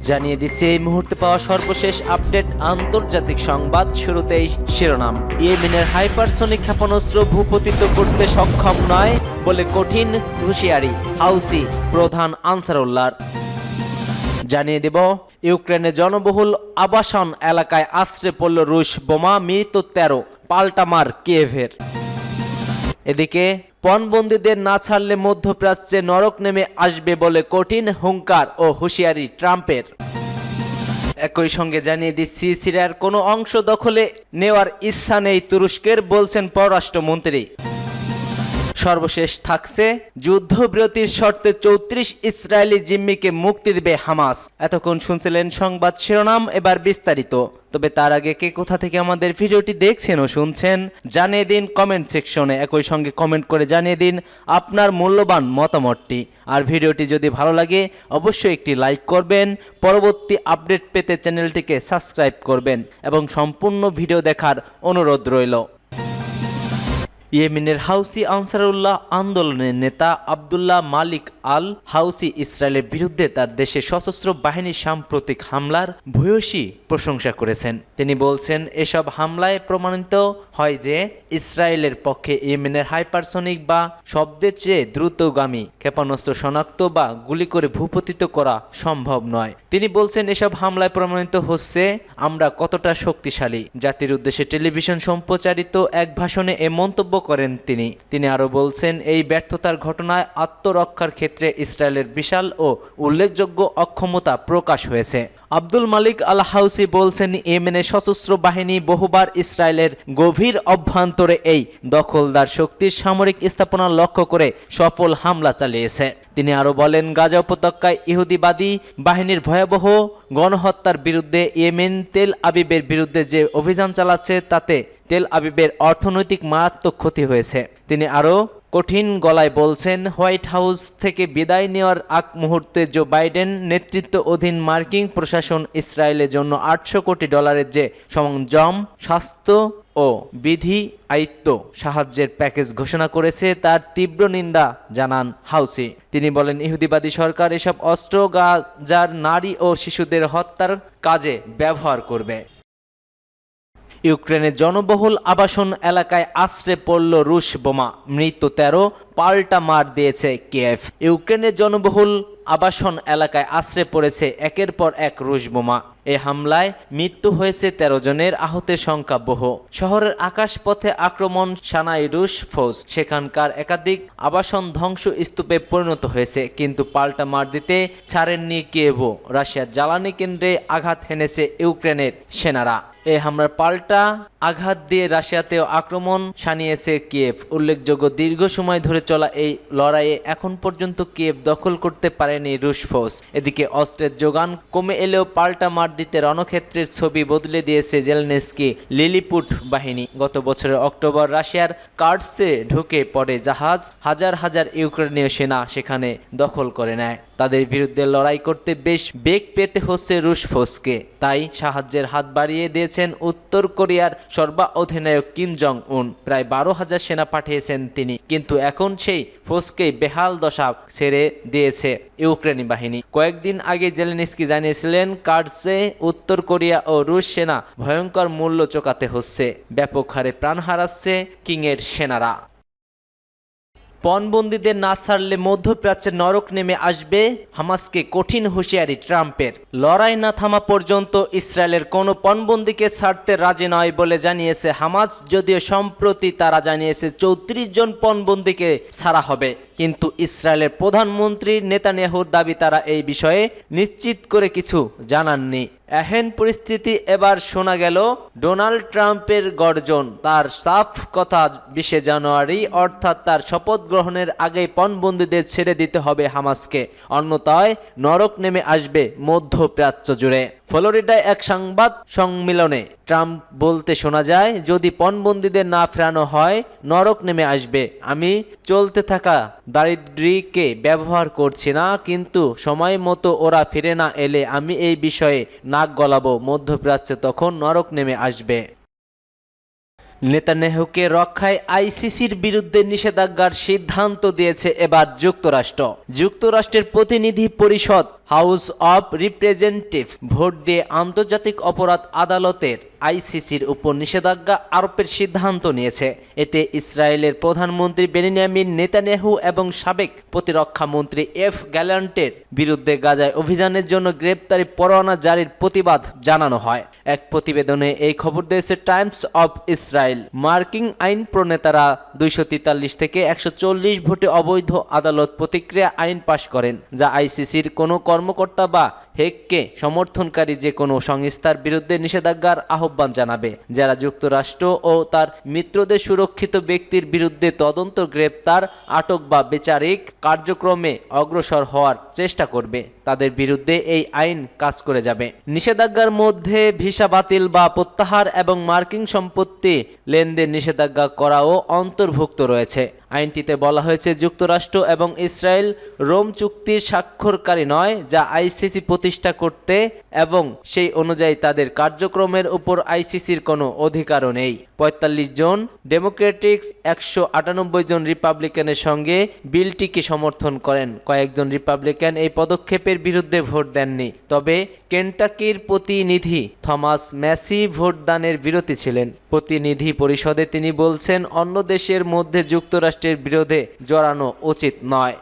জানিয়ে দিচ্ছে এই মুহূর্তে পাওয়া সর্বশেষ আপডেট আন্তর্জাতিক সংবাদ। শুরুতেই শিরোনাম। ইয়েমেনের হাইপারসনিক ক্ষেপণাস্ত্র ভূপতিত করতে সক্ষম নয় বলে কঠিন হুঁশিয়ারি হাউসি প্রধান আনসারুল্লাহর। জানিয়ে দেব, ইউক্রেনে জনবহুল আবাসন এলাকায় আশ্রে পড়ল রুশ বোমা, মৃত 13, পাল্টা মার কিয়েভের। এদিকে পণবন্দীদের না ছাড়লে মধ্যপ্রাচ্যে নরক নেমে আসবে বলে কঠিন হুঙ্কার ও হুঁশিয়ারি ট্রাম্পের। একই সঙ্গে জানিয়ে দিচ্ছি, সিরিয়ার কোনো অংশ দখলে নেওয়ার ইচ্ছা নেই তুরস্কের, বলছেন পররাষ্ট্রমন্ত্রী। সর্বশেষ থাকছে, যুদ্ধবিরতির শর্তে 34 ইসরায়েলি জিম্মিকে মুক্তি দেবে হামাস। এতক্ষণ শুনছিলেন সংবাদ শিরোনাম, এবার বিস্তারিত। তবে তার আগে কে কোথা থেকে আমাদের ভিডিওটি দেখছেন ও শুনছেন জানিয়ে দিন কমেন্ট সেকশনে। একই সঙ্গে কমেন্ট করে জানিয়ে দিন আপনার মূল্যবান মতামতটি। আর ভিডিওটি যদি ভালো লাগে অবশ্যই একটি লাইক করবেন, পরবর্তী আপডেট পেতে চ্যানেলটিকে সাবস্ক্রাইব করবেন এবং সম্পূর্ণ ভিডিও দেখার অনুরোধ রইল। ইয়েমেনের হাউসি আনসারুল্লাহ আন্দোলনের নেতা আবদুল্লাহ মালিক আল হাউসি ইসরায়েলের বিরুদ্ধে তার দেশের সশস্ত্র বাহিনীর সাম্প্রতিক হামলার ভূয়সী প্রশংসা করেছেন। তিনি বলছেন, এসব হামলায় প্রমাণিত হয় যে ইসরায়েলের পক্ষে ইয়েমেনের হাইপারসনিক বা শব্দের চেয়ে দ্রুতগামী ক্ষেপণাস্ত্র শনাক্ত বা গুলি করে ভূপতিত করা সম্ভব নয়। তিনি বলছেন, এসব হামলায় প্রমাণিত হচ্ছে আমরা কতটা শক্তিশালী। জাতির উদ্দেশ্যে টেলিভিশন সম্প্রচারিত এক ভাষণে এ মন্তব্য করেন তিনি আরো বলছেন, এই ব্যর্থতার ঘটনায় আত্মরক্ষার ক্ষেত্রে ইসরায়েলের বিশাল ও উল্লেখযোগ্য অক্ষমতা প্রকাশ হয়েছে। আব্দুল মালিক আল হাউসি বলছেন, ইয়েমেনের সশস্ত্র বাহিনী বহুবার ইসরায়েলের গভীর অভ্যন্তরে এই দখলদার শক্তির সামরিক স্থাপনা লক্ষ্য করে সফল হামলা চালিয়েছে। তিনি আরো বলেন, গাজা উপত্যকায় ইহুদিবাদী বাহিনীর ভয়াবহ গণহত্যার বিরুদ্ধে ইয়েমেন তেল আবিবের বিরুদ্ধে যে অভিযান চালাচ্ছে তাতে তেল আবিবের অর্থনৈতিক মারাত্মক ক্ষতি হয়েছে। তিনি আরো কঠিন গলায় বলছেন, হোয়াইট হাউস থেকে বিদায় নেওয়ার আগ মুহূর্তে জো বাইডেন নেতৃত্ব অধীন মার্কিন প্রশাসন ইসরায়েলের জন্য $800 কোটি যে সংযম, স্বাস্থ্য ও বিধি আয়ত্ত সাহায্যের প্যাকেজ ঘোষণা করেছে তার তীব্র নিন্দা জানান হাউসি। তিনি বলেন, ইহুদিবাদী সরকার এসব অস্ত্র গাজার নারী ও শিশুদের হত্যার কাজে ব্যবহার করবে। ইউক্রেনের জনবহুল আবাসন এলাকায় আশ্রে পড়ল রুশ বোমা, মৃত 13, পাল্টা মার দিয়েছে কিয়েভ। ইউক্রেনের জনবহুল আবাসন এলাকায় আশ্রে পড়েছে একের পর এক রুশ বোমা। এই হামলায় মৃত্যু হয়েছে 13 জনের, আহতের সংখ্যা বহু। শহরের আকাশপথে আক্রমণ শানায় রুশ ফৌজ, সেখানকার একাধিক আবাসন ধ্বংস স্তূপে পরিণত হয়েছে। কিন্তু পাল্টা মার দিতে ছাড়েননি কিয়েভ। রাশিয়ার জ্বালানি কেন্দ্রে আঘাত হেনেছে ইউক্রেনের সেনারা। এই হামলার পাল্টা আঘাত দিয়ে রাশিয়াতেও আক্রমণ শানিয়েছে কিয়েভ। উল্লেখযোগ্য, দীর্ঘ সময় ধরে চলা এই লড়াইয়ে এখন পর্যন্ত কিয়েভ দখল করতে পারেনি রুশ ফৌজ। এদিকে অস্ত্রের যোগান কমে এলেও পাল্টা মার দিতে রণক্ষেত্রের ছবি বদলে দিয়েছে জেলেনস্কি লিলিপুট বাহিনী। গত বছরের অক্টোবর রাশিয়ার কার্ডসে ঢুকে পড়ে জাহাজ, হাজার হাজার ইউক্রেনীয় সেনা সেখানে দখল করে নেয়। তাদের বিরুদ্ধে লড়াই করতে বেশ বেগ পেতে হচ্ছে রুশ ফৌজকে। তাই সাহায্যের হাত বাড়িয়ে দিয়েছেন উত্তর কোরিয়ার সর্বাধিনায়ক কিম জং উন। প্রায় 12,000 সেনা পাঠিয়েছেন তিনি, কিন্তু এখন সেই ফৌজকেই বেহাল দশা ছেড়ে দিয়েছে ইউক্রেনি বাহিনী। কয়েকদিন আগে জেলেনস্কি জানিয়েছিলেন, কার্ডসে উত্তর কোরিয়া ও রুশ সেনা ভয়ঙ্কর মূল্য চোকাতে হচ্ছে, ব্যাপক হারে প্রাণ হারাচ্ছে কিংয়ের সেনারা। পণবন্দীদের না ছাড়লে মধ্যপ্রাচ্যে নরক নেমে আসবে, হামাসকে কঠিন হুঁশিয়ারি ট্রাম্পের। লড়াই না থামা পর্যন্ত ইসরায়েলের কোনো পণবন্দীকে ছাড়তে রাজি নয় বলে জানিয়েছে হামাস। যদিও সম্প্রতি তারা জানিয়েছে 34 জন পণবন্দীকে ছাড়া হবে, কিন্তু ইসরায়েলের প্রধানমন্ত্রী নেতানিয়াহুর দাবি তারা এই বিষয়ে নিশ্চিত করে কিছু জানাননি। এহেন পরিস্থিতি এবার শোনা গেল ডোনাল্ড ট্রাম্পের গর্জন। তার সাফ কথা, 20 জানুয়ারি অর্থাৎ তার শপথ গ্রহণের আগেই পণবন্দীদের ছেড়ে দিতে হবে হামাসকে, অন্যথায় নরক নেমে আসবে মধ্যপ্রাচ্য জুড়ে। ফ্লোরিডায় এক সংবাদ সম্মেলনে ট্রাম্প বলতে শোনা যায়, যদি পণবন্দীদের না ফেরানো হয় নরক নেমে আসবে। আমি চলতে থাকা দারিদ্র্যকে ব্যবহার করছি না, কিন্তু সময় মতো ওরা ফিরে না এলে আমি এই বিষয়ে নাক গলাবো। মধ্যপ্রাচ্যে তখন নরক নেমে আসবে। নেতানিয়াহুকে রক্ষায় আইসিসির বিরুদ্ধে নিষেধাজ্ঞার সিদ্ধান্ত দিয়েছে এবার যুক্তরাষ্ট্রের প্রতিনিধি পরিষদ হাউস অব রিপ্রেজেন্টেটিভস ভোট দিয়ে আন্তর্জাতিক অপরাধ আদালতের আইসিসির উপর নিষেধাজ্ঞা আরোপের সিদ্ধান্ত নিয়েছে। এতে ইসরায়েলের প্রধানমন্ত্রী বেনিয়ামিন নেতানিয়াহু এবং সাবেক প্রতিরক্ষা মন্ত্রী এফ গ্যালান্টের বিরুদ্ধে গাজায় অভিযানের জন্য গ্রেপ্তারি পরোয়ানা জারির প্রতিবাদ জানানো হয়। এক প্রতিবেদনে এই খবর দিয়েছে টাইমস অব ইসরায়েল। মার্কিন আইন প্রণেতারা 243 থেকে 140 ভোটে অবৈধ আদালত প্রতিক্রিয়া আইন পাশ করেন, যা আইসিসির কোনো কর্মকর্তা বা হেগকে সমর্থনকারী যে কোনো সংস্থার বিরুদ্ধে নিষেধাজ্ঞার আহ্বান জানাবে, যারা যুক্তরাষ্ট্র ও তার মিত্রদের সুরক্ষিত ব্যক্তির বিরুদ্ধে তদন্ত, গ্রেপ্তার, আটক বা বিচারিক কার্যক্রমে অগ্রসর হওয়ার চেষ্টা করবে, তাদের বিরুদ্ধে এই আইন কাজ করে যাবে। নিষেধাজ্ঞার মধ্যে ভিসা বাতিল বা প্রত্যাহার এবং মার্কিন সম্পত্তি লেনদেন নিষেধাজ্ঞা করাও অন্তর্ভুক্ত রয়েছে। আইনটিতে বলা হয়েছে, যুক্তরাষ্ট্র এবং ইসরায়েল রোম চুক্তির স্বাক্ষরকারী নয়, যা আইসিসি প্রতিষ্ঠা করতে, এবং সেই অনুযায়ী তাদের কার্যক্রমের উপর আইসিসির কোনো অধিকারও নেই। 45 জন ডেমোক্রেটিক্স 198 জন রিপাবলিকানের সঙ্গে বিলটিকে সমর্থন করেন। কয়েকজন রিপাবলিকান এই পদক্ষেপের বিরুদ্ধে ভোট দেননি, তবে কেন্টাকির প্রতিনিধি থমাস ম্যাসি ভোটদানের বিরোধী ছিলেন। প্রতিনিধি পরিষদে তিনি বলছেন, অন্য দেশের মধ্যে যুক্তরাষ্ট্রের বিরোধে জড়ানো উচিত নয়।